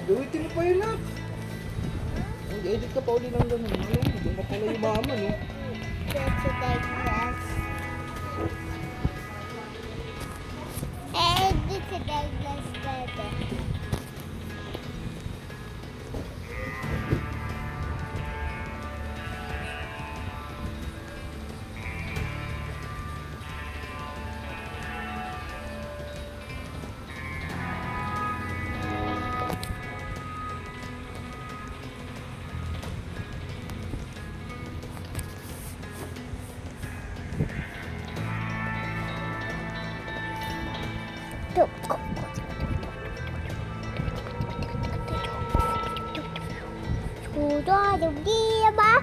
Gamitin mo pa yun na. Mag-edit ka pa uli ng ganun. Alam mo, doon na pala yung mama, no? That's a Douglas. It's a Douglas better. Sudah ada dia bah.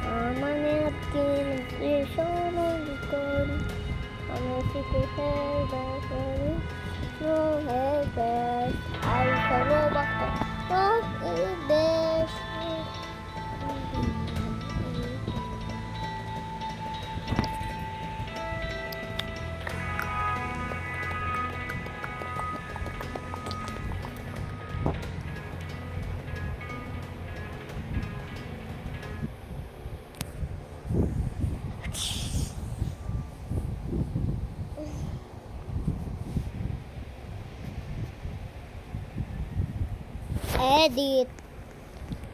Amannya kini bersama bukan. Masih hebat, no hebat. Ayo kalau bakal, oh ibes.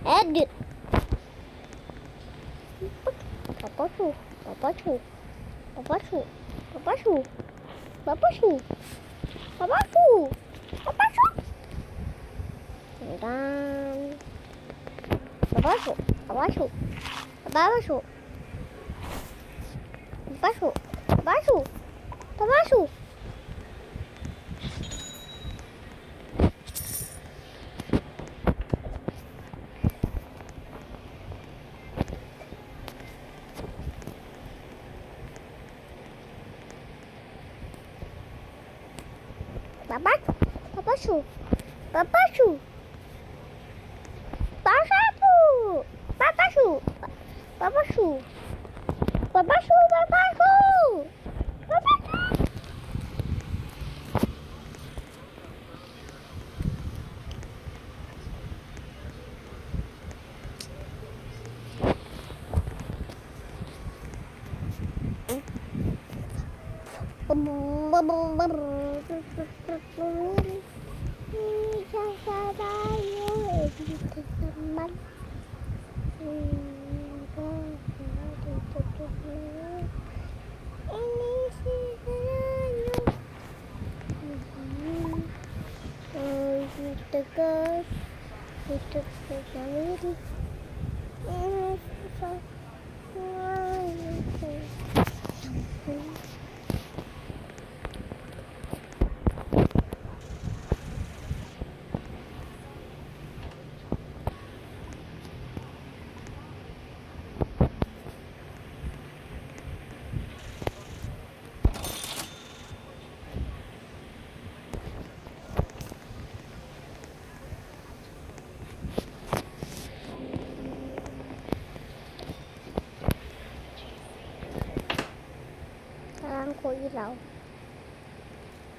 Edit. Papa su.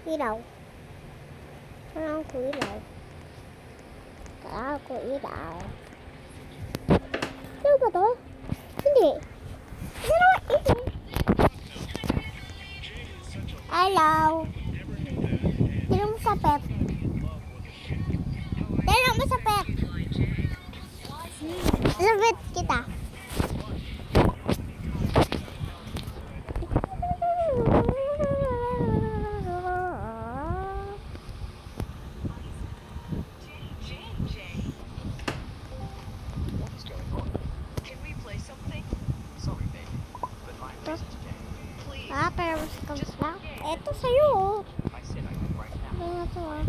Ilaw. Kailangan ko ilaw. Ano ba to? Hindi. Hindi. Ilaw. Tinong mo sa pep. Labit kita. Pero mas kamus na. Eto sa'yo, oh. Ano nga to, ah?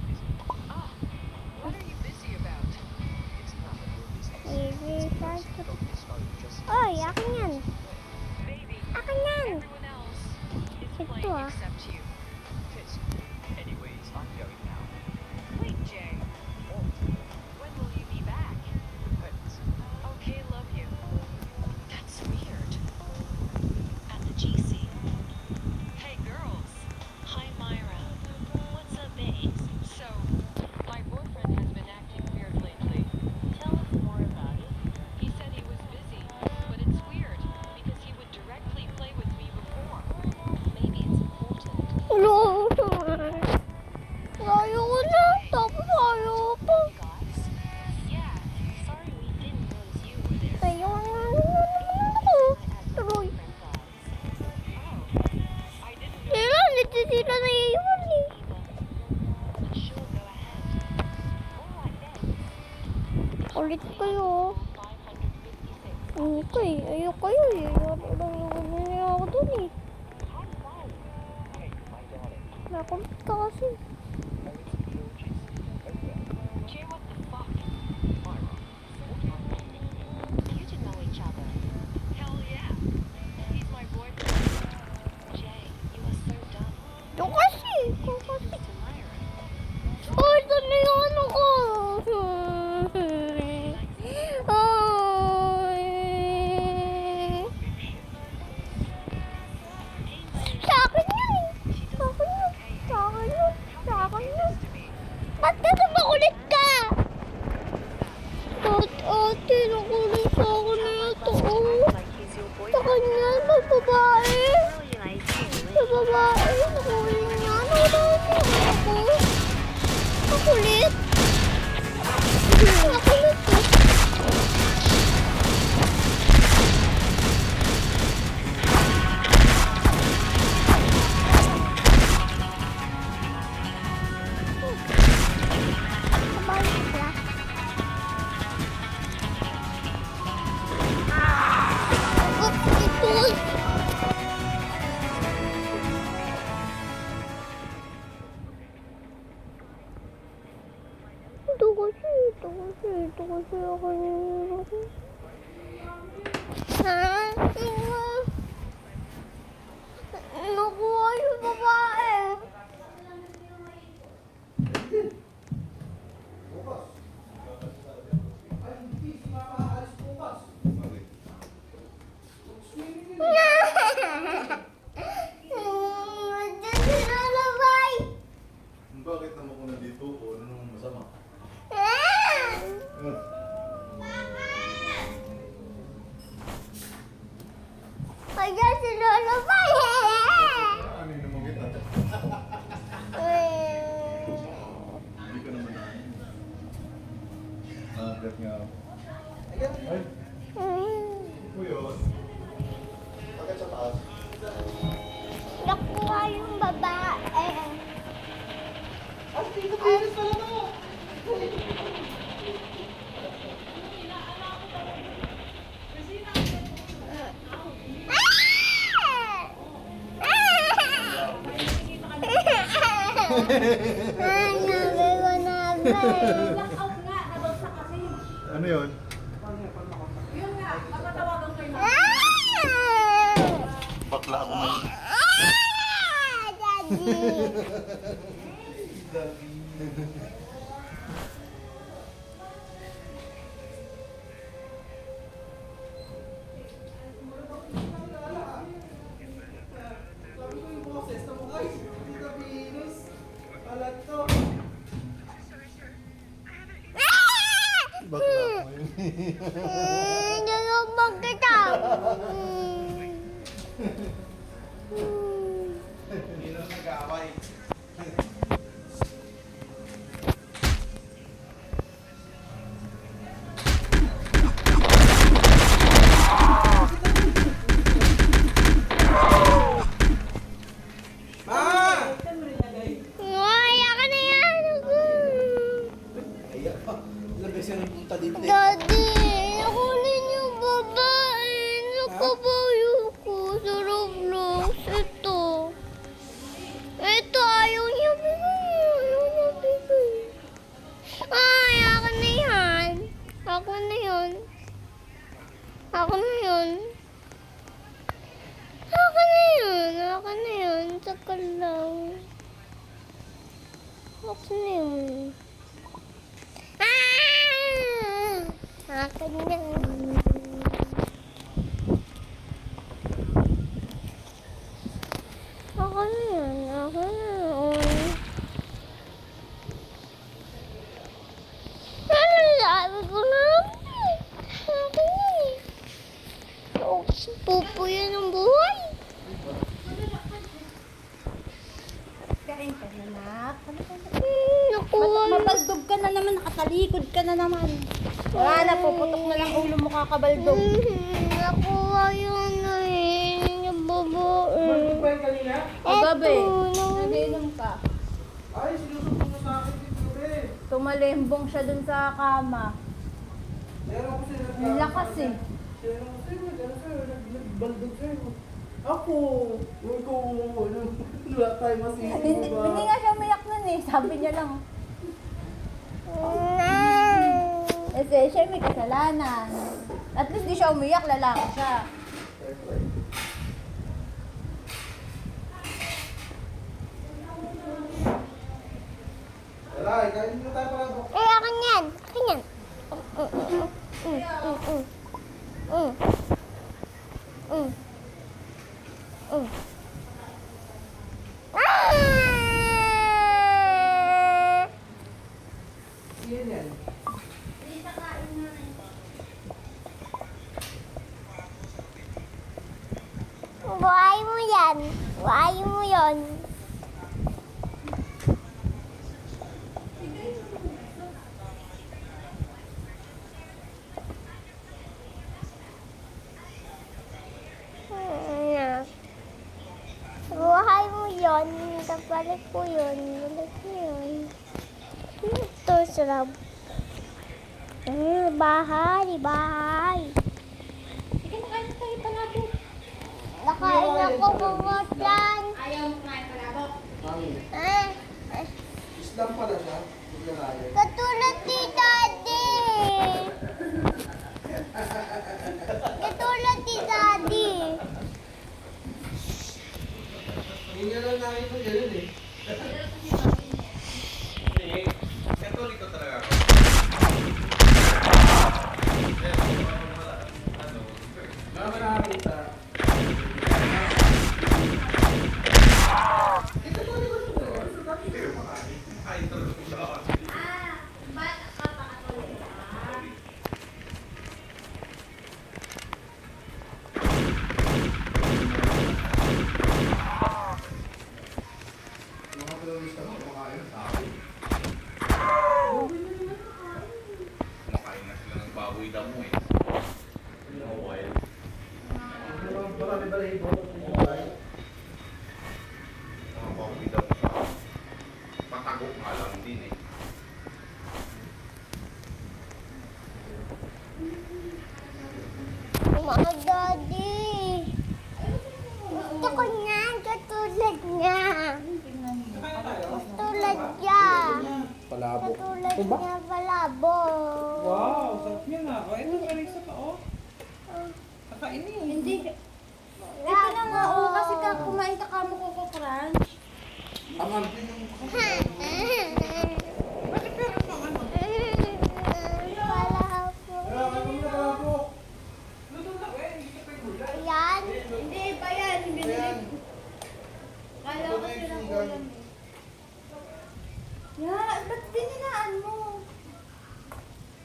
Oy, akin yan. Ito, ah. Kulit kayo. Ayoko kayo eh. Ayoko ako dun eh. Nakulit ka kasi. Ito kasi. Oh, ito na yung ano ko. Ay. Sa akin yun eh. Sa akin yun. Sa akin yun. Sa akin yun. Ba't kasi makulit ka? Ate, nakulit sa akin na ito. Sa kanya, sa babae. Sa babae, nakulit niya. Nakulit ako. Makulit. Makulit ko. Kabalik ka. Ito. Ito kasi ako yung... Nakuha yung babae. Bakit naman ko nandito o ano nung masama? Kaya si Lolo ba? Ano yung naman kita? Hindi ka naman namin. Nakagat nga ako. Ay, po yun. Bakit sa taas? Nakuha yung babae. Ay, nabi ko nabi. Ano yun? Bakla ako na. Daddy. Bakla ako yun. Nalabang kita. Hindi na nag-aaway. Wala ka na yan. Ayan pa. Ilang beses na punta dito eh. Daddy, nakunin yung babae. Nakabayo ko sa Roblox. Ito. Ito, ayaw niya bigay. Ayaw niya bigay. Ay, ako na yan. Ako na yun. Ako na yun. Ako na yun. Ako na yun. Saka lang. Ako na yun. Ako na yun. Ako na yun. Ako na yun. Ano sabi ko na? Ako na yun. Pupo yan ang buhay. Kain ka na, nak. Nakuha. Mabaldog ka na naman, nakatalikod ka na naman. Wala na, puputok na lang ulo mo kakabaldog. Nakuha yun yung babae. Ba yung kanina? Kagabi, Eto, nag-inom ka. Ay, sinusumbong mo sa akin dito eh. Tumalembong siya dun sa kama. Meron ko sila Ang lakas eh. Meron ko sila, nagbaldog sa'yo. Ako, ikaw, wala tayo masisi Hindi nga siya umiyak nun eh. Sabi niya lang. Kasi siya may kasalanan. At least di siya umiyak, lalaki siya. Wala, kain mo tayo para bro. Eh, akin yan. Akin yan. Ah! Yan yan. Buhay mo yan. Buhay mo yon. Buhay mo yon. Kapalit ko yun. Balik mo yun. Ito sarap. Bahay, bahay. Sige, nakain na tayo palabo. Nakain ako mga plan. Ayaw mo kumain palabo. Mami, Ah, Islam pala siya. Hindi na kaya. katulad ni Daddy. Katulad ni Daddy. Hindi niya lang nakita ganun eh. Hindi. Katoliko talaga ako. Marami nakakita. Ay, tulog ko. Mga terorista na kumakain sa akin. Kumakain na sila ng baboy damo eh. Mga wild. Marami ba rin ito? Mga baboy damo sa patago nga lang din eh. Mga Daddy. Gusto ko niyan, katulad niya. Katulad niya. Palabo. Katulad niya palabo. Wow, sarap niya na. O, ito galing sa tao. Kakain niyo. Hindi. Ito na nga, oh, kasi kumain ka kamo ko crunch. Ang ampin yung Palabo. palabo. Yan. Hindi pa yan. Ayan. Kala ko kasi ng ulam eh. Yan, ba't dininaan mo?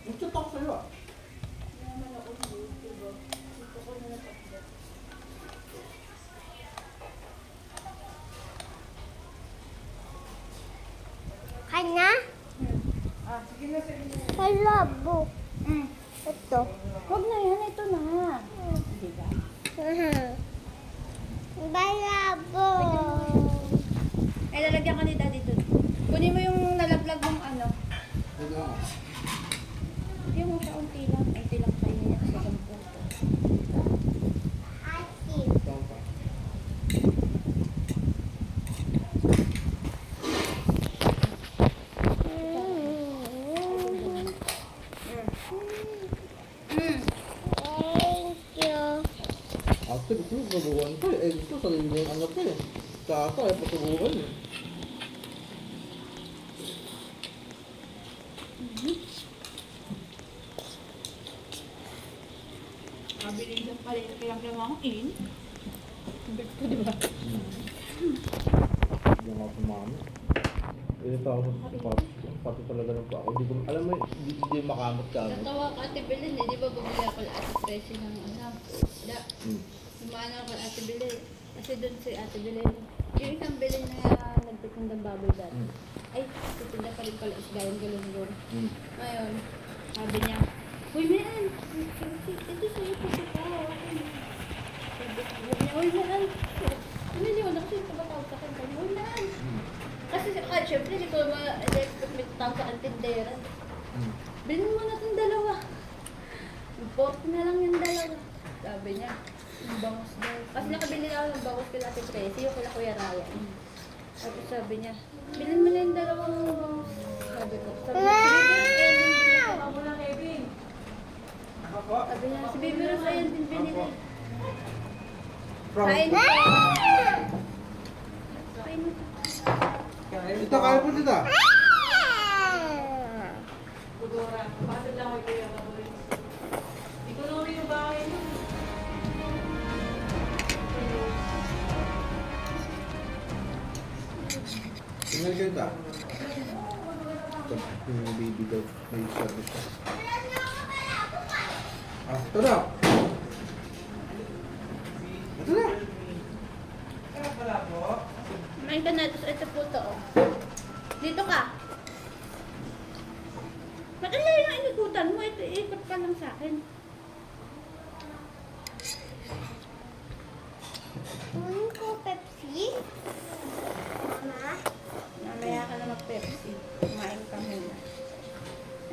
Nagchat ako sa'yo ah. Kanya? Ah, sige na, sige na. Palabo. Ito. Huwag na yan, ito na. Diba? Palabo. Ay, lalagyan ka ni daddy dun. Kunin mo yung nalaglag mong ano. Ito na. Yung mo siya unti lang. Unti lang kayo niya kasi sampu. Asin. Ito pa. Thank you. Actually, gusto ko babuhan ko eh. Gusto sarili mo yung anak ko eh. Kaka eh, patubuhan eh. Kabili lang pala yung kilang ako in. Hindi ko, diba? Yung ako mami. Ito ako sa papi. Papi talaga ng pa ako. Hindi ko, alam mo, hindi makamot ka. Natawa ka Ate Belen eh, di ba bumili ako ng Ate Presi ng ano? Da, sumana ako kay Ate Belen. Kasi doon si Ate Belen, yung isang Belen na nagtitindang baboy dati. Ay, titinda pa rin pala isda yung galunggong. Ngayon, sabi niya, Uy, Mean! Ito sa'yo po siya. Sabi niya, Uy, Mean! Niliwan ako sa'yo tumatawag sa akin. Sabi niya, Uy, Mean! Kasi syempre, hindi ko ma-expect may tawag sa antindera. Bilhin mo na itong dalawa. Import na lang yung dalawa. Sabi niya, yung bangus daw. Kasi nakabili na ako ng bangus kila Ate Presi, yung kila Kuya Ryan. Tapos sabi niya, bilhin mo na yung dalawang bangus. Sabi ko, sabi niya, si Baby Rose ayan din binili. From... Kain mo. Kain mo. Tita, kaya po tita. Tingnan kayo ta. Yung baby daw, may service siya. Ah, ito na. Ito na. Kumain ka na, tapos ito po to. Oh. Dito ka. Ba't ang layo ng inigutan mo? Ito, ikot ka lang sa akin. Kunin ko Pepsi. Mama? Mamaya ka na mag-Pepsi. Kumain ka muna.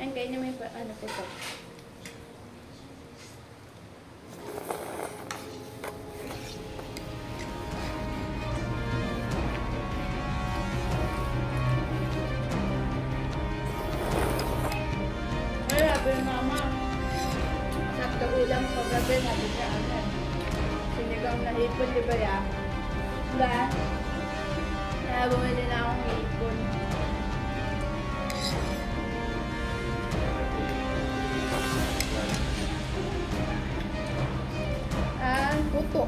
Ayun, kayo na may ano po to. Ay, sabi ng mama. Sakto ulam paggabi, sabi niya agad. Sinigang na hipon, di ba ya? Diba? Kaya bumili na akong hipon. Ah, Puto.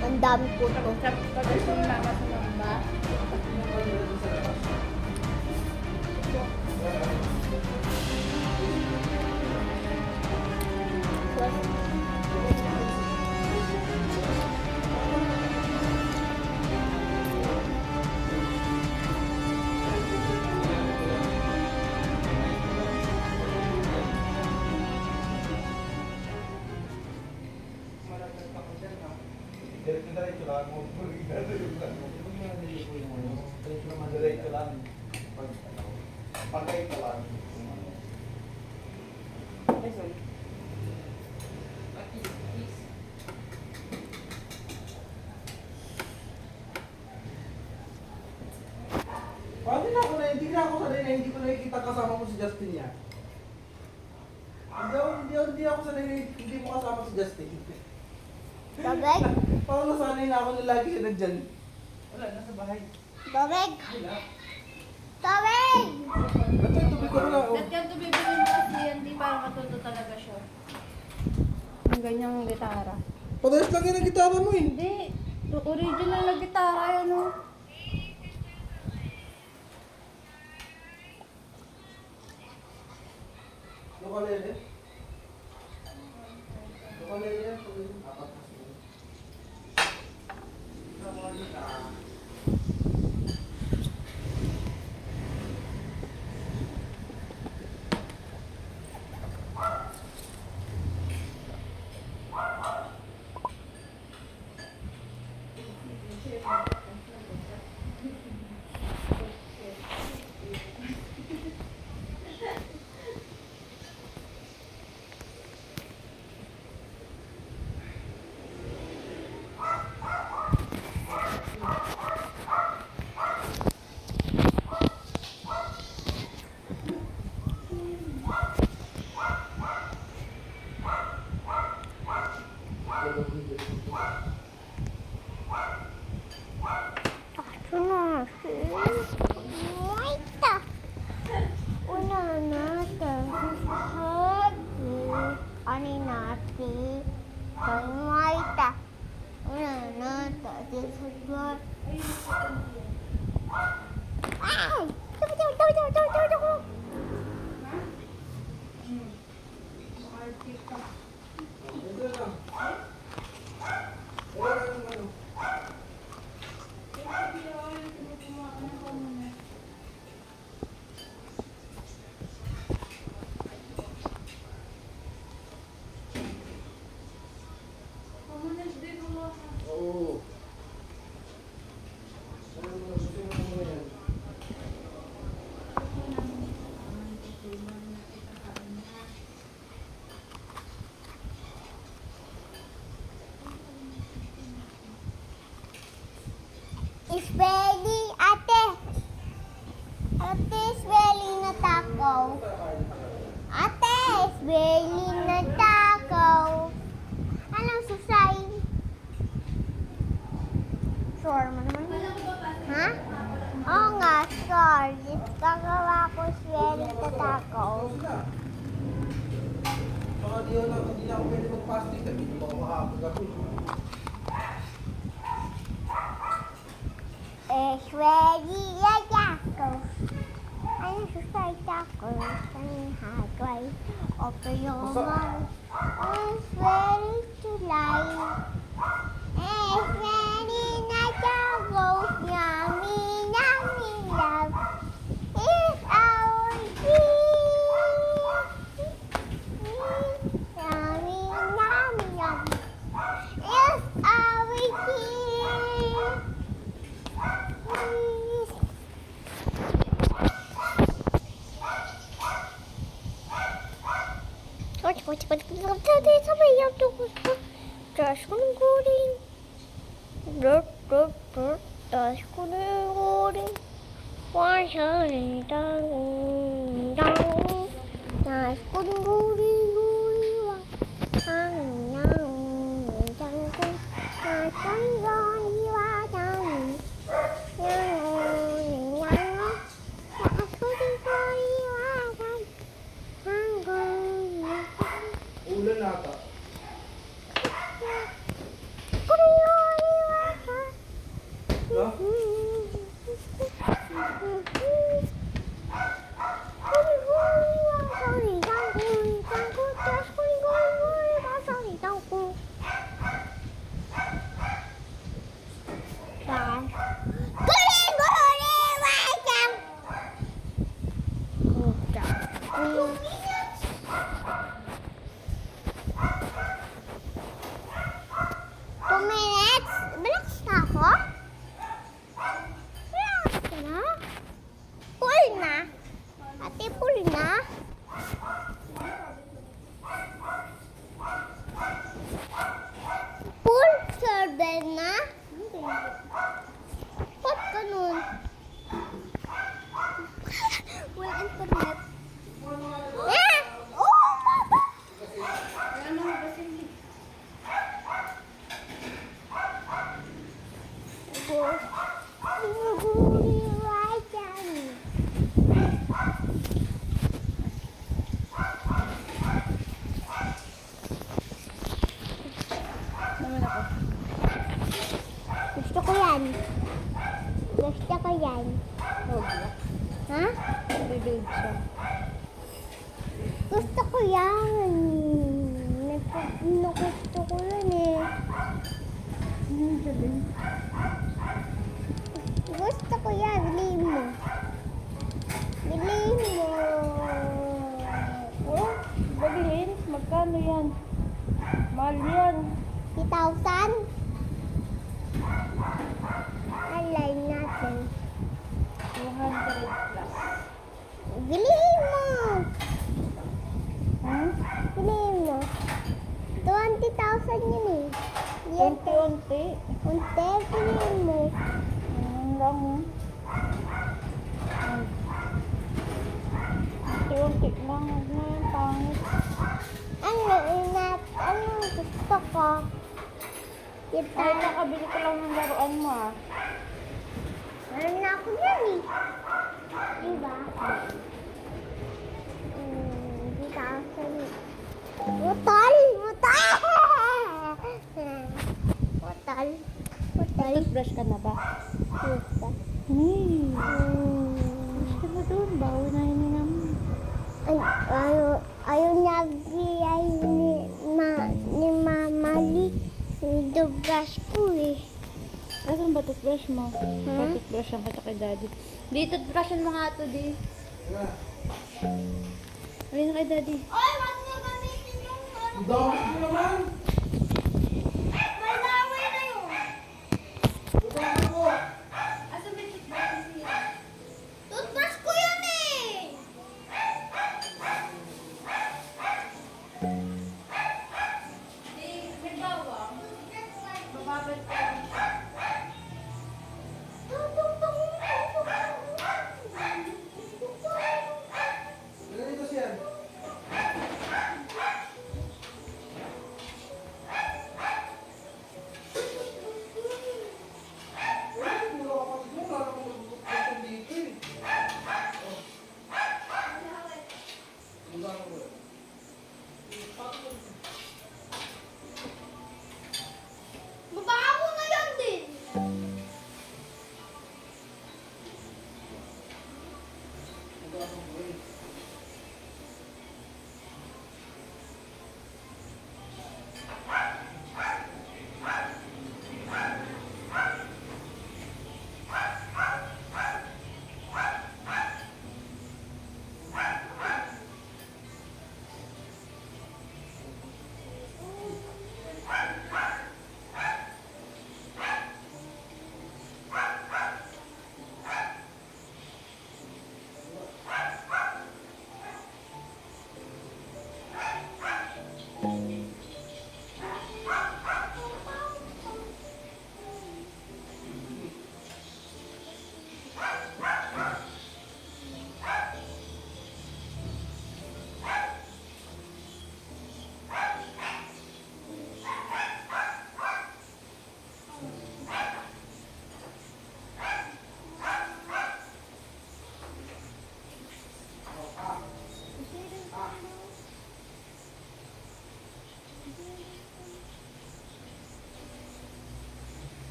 Ang dami puto. tapos pagdating ng mama sa mamba. Diretso lang. Diretso lang. Pagkait ka lang. Paano na ako na, hindi na ako sanay na hindi ko nakikita kasama mo si Justin niya. Hindi ako sanay na hindi mo kasama si Justin. Babeg? Parang nasanay na ako na lagi siya nandyan. Babeg? Babeg! Ba't yung tubig ko na oh. Ba't ganito bibili mo kasi hindi parang matuto talaga siya. Ang ganyang gitara. Padayos lang yun ang gitara mo eh. Hindi. Original na gitara yan o. Lokalele? Lokalele yan. Apat na sila. Smelly, ate. Ate, smelly na takaw. Ate, smelly na takaw. Anong susay? Sure mo naman. Ha? Oo nga, sure. Gagawa ko smelly na takaw. Baka di na ako pwede mag-fasting. Sabi niyo baka makakagabi. Smelly na takaw. Anong susay takaw? Anong hagway? Open your mouth. Smelly to life. Smelly na takaw. Yummy, yummy love. It's our dream. Yummy, yummy love. It's our dream. Tas ko ng guling. Tas ko ng guling. Wasan tang tang. Tas ko ng guling. Ang nang tang ko. Tas ko ng guling. Ulan nata. No? Gusto ko yan. Gusto ko yan. Ha? Bibuild siya. Gusto ko yan. Gusto ko yan eh. Gusto ko yan. Bilhin mo. Bilhin mo. Oh, bilhin? Magkano yan? Mahal yan. 3,000? Alay natin. 200 plus. Bilhin mo. Hmm? Bilhin mo. 20,000 yun eh. Yan. Unti-unti. Unti, bilhin mo. Lang mo. Unti-unti lang. Huwag na yung pangit. Anong gusto ko? Kita. Ay, nakabili ko lang ng laruan mo ah. Meron na ako yan eh. Diba? Kita ako yan. Utol! Utol! Utol. Utol. Toothbrush ka na ba? Gusto. Gusto mo doon? Bawi na hininga mo. Ayaw niya biyay ni Mama Lee. Dugas ko eh. Asan ba toothbrush mo? Toothbrush ang kita kay daddy. Di, toothbrushan mo nga ito, di. Alin na kay daddy? Ay, wag niyo gamitin yung Ang dami ko naman. may daway na yun. Ang dami ko. Toothbrush ko yun eh.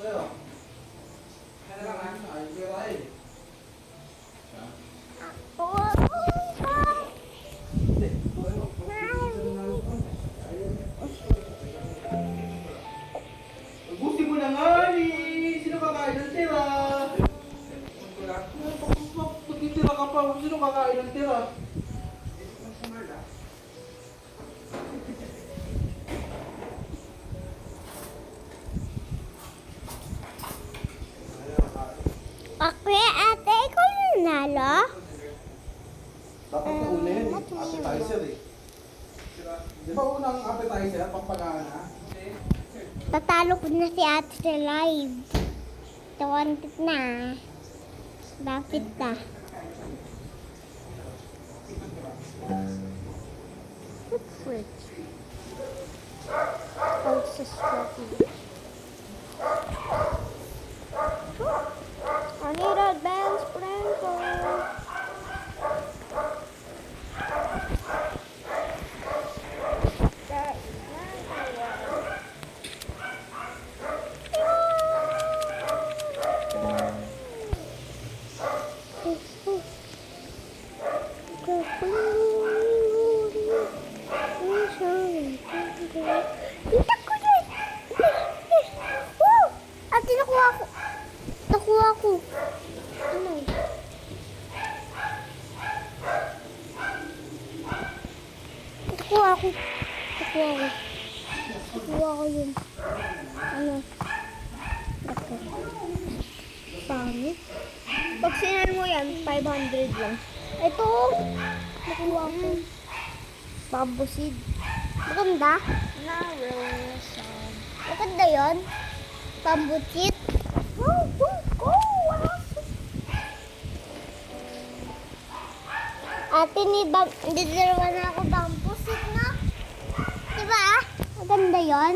Sa'yo. Kaya lang ha? Ay, pero ay. Ubusin mo na nga ni. Sino kakain ng tira? Magtitira ka pa. Sino kakain ng tira? Okay, ate, ikaw nanalo? Dapat na una yun eh. Appetizer eh. Di ba unang appetizer? Pampagaan na? Tatalo ko na si ate sa live. Tawantit na. Bakit na? Good fridge. Hostess coffee. I need advanced sprinkle. Kita ko yun! Woo! Ate, nakuha ko. Nakuha ko. Ano? Nakuha ko. Nakuha ko. Nakuha ko yun. Ano? Ito. Paano? Pag sinan mo yan, 500 lang. Ito. Nakuha ko. Bamboo seed. Maganda? Maganda yun. Bamboo seed. Go, go, go! Ate, hindi dalawa na ako bamboo seed na. Diba? Maganda yun.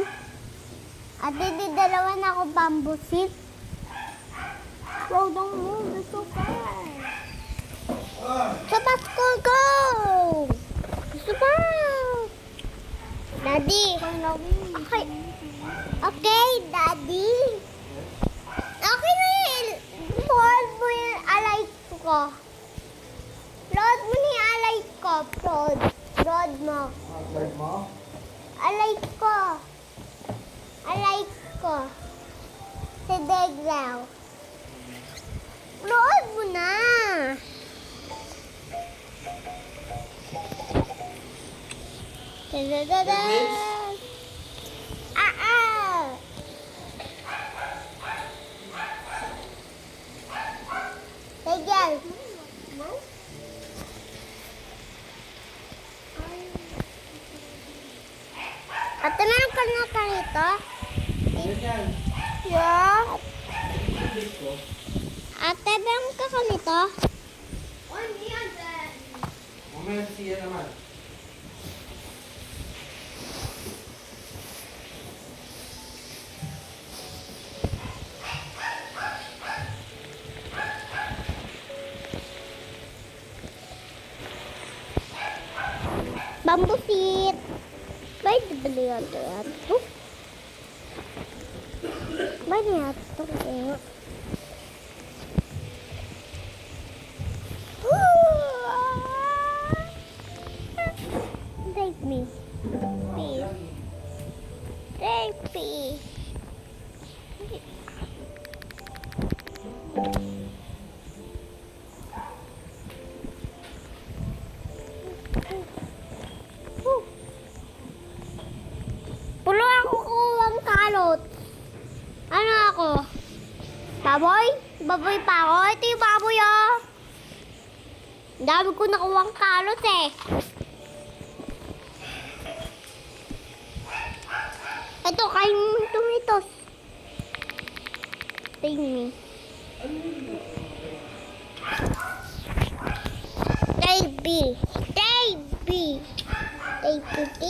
Ate, hindi dalawa na ako bamboo seed. Wow, don't move. That's so fast. Sa Pasko, go! Gusto pa! Daddy! Okay. Okay, Daddy. Okay na yun. Load mo yung alay ko. Load mo na yung alay ko. Load mo. Like mo? Alay ko. Alay ko. Sa Deglaw. Load mo na. Da-da-da-da. Tigil. Ate, meron ka na karito? Yan yan. Yeah. Ate, meron ka ka nito? Mamaya siya naman. Bamboo seat. Baik dibeli atu. Banyak tuh. Take me. Please. Take me. Pulo ako kuwang kalot. Ano ako? Baboy? Baboy pa ako? Ito yung baboy oh. Ang dami ko nakuwang kalot eh. Ito, kain mo itong itos. Take me. Take me. Take me. Take me.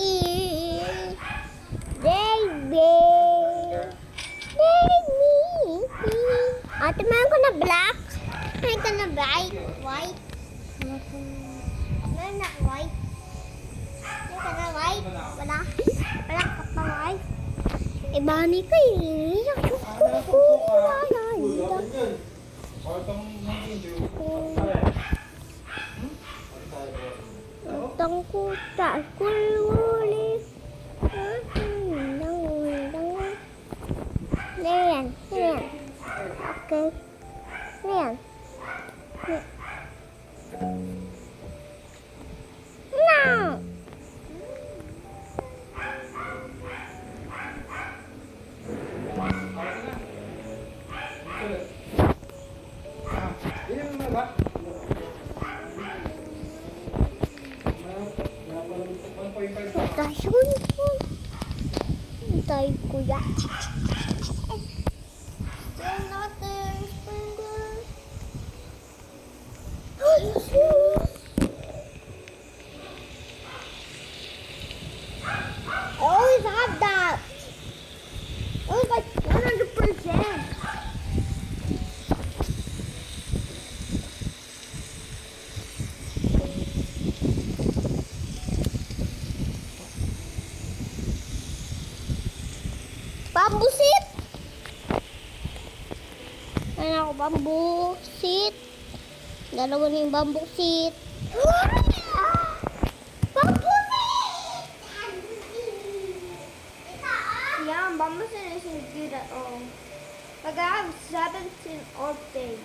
Baby! Baby! Ate, meron ko na black? Meron ka na white? Meron na white? Meron ka na white? Wala? Wala ka pa white? Ibani ka eh. Tangkuta, kululi. Ayan. Okay. Ayan. No! Ilan na ba? Tasun po. Hintay ko yan. I always have that. Always like 100%. Bamboo seat. Ayan ako, bamboo seat. Dalawa na yung bamboo seat. Bamboo seat! Yeah, Mama said isn't good at all. Like I have 17 odd things.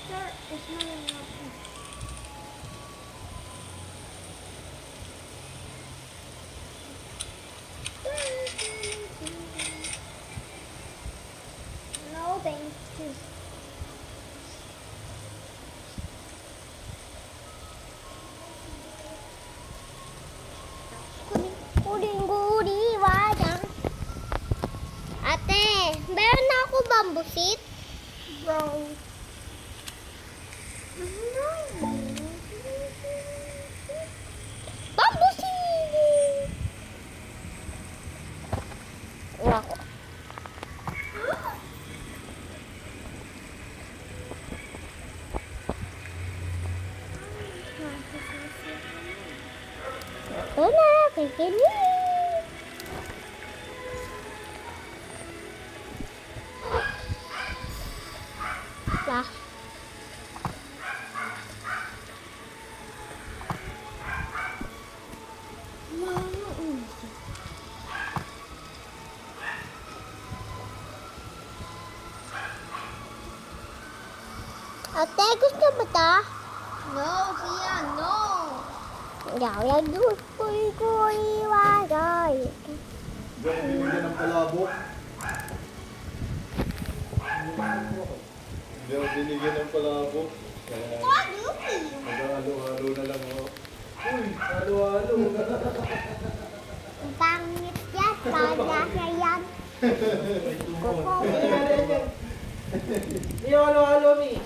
Sir, it's not enough. No, thank you. Kuring-kuri, wala. Ate, meron na ako bamboo seat. Bro. Bamboo seat! Wala ko. Ito na, kikinig. Lah. Ate, gusto mo ta? No, Tia, no. Gawin ko iwaray. Diyan, binigyan ng palabok. Diyan, binigyan ng palabok. Kaya, mag-halo-halo na lang ako. Uy, halo-halo. Ang pangit yan. Sana siya yan. Iyo, halo-halo, Mi.